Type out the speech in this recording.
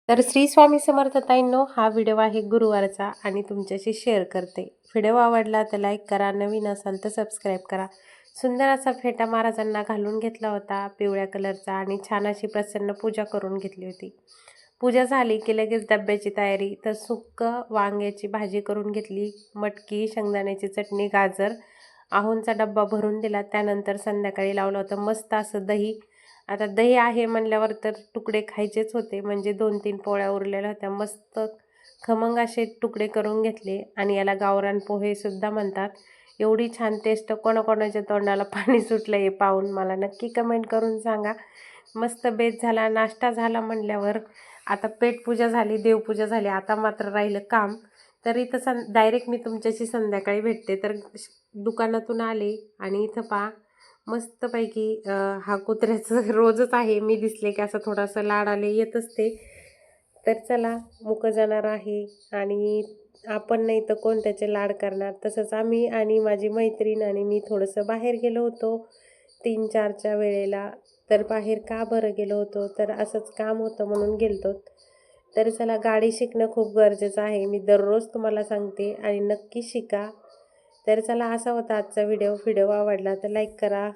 तर श्री स्वामी समर्थ ताईंनो, हा व्हिडिओ आहे गुरुवारचा आणि तुमच्याशी शेअर करते. व्हिडिओ आवडला तर लाईक करा, नवीन असाल तर सबस्क्राईब करा. सुंदर असा फेटा महाराजांना घालून घेतला होता पिवळ्या कलरचा आणि छान अशी प्रसन्न पूजा करून घेतली होती. पूजा झाली की लगेच डब्याची तयारी. तर सुक्क वांग्याची भाजी करून घेतली, मटकी, शेंगदाण्याची चटणी, गाजर, आहोंचा डब्बा भरून दिला. त्यानंतर संध्याकाळी लावलं होतं मस्त असं दही. आता दही आहे म्हणल्यावर तर तुकडे खायचेच होते, म्हणजे 2-3 पोळ्या उरलेल्या होत्या. मस्त खमंग असे तुकडे करून घेतले आणि याला गावरान पोहेसुद्धा म्हणतात. एवढी छान टेस्ट, कोणाकोणाच्या तोंडाला पाणी सुटलं हे पाहून मला नक्की कमेंट करून सांगा. मस्त बेत झाला, नाश्ता झाला म्हणल्यावर आता पेटपूजा झाली, देवपूजा झाली, आता मात्र राहिलं काम. तर इथं डायरेक्ट मी तुमच्याशी संध्याकाळी भेटते. तर दुकानातून आले आणि इथं पहा मस्तपैकी हा कुत्र्याचं रोजच आहे, मी दिसले की असं थोडासा लाड आले येत असते. तर चला, मुकं जाणार आहे आणि आपण नाही तर कोण त्याचे लाड करणार. तसंच आम्ही आणि माझी मैत्रीण आणि मी थोडंसं बाहेर गेलो होतो 3-4च्या वेळेला. तर बाहेर का बरं गेलो होतो, तर असंच काम होतं म्हणून गेलतो. तर चला, गाडी शिकणं खूप गरजेचं आहे, मी दररोज तुम्हाला सांगते आणि नक्की शिका. तर चला, असा होता आजचा व्हिडिओ. व्हिडिओ आवडला तर लाईक करा.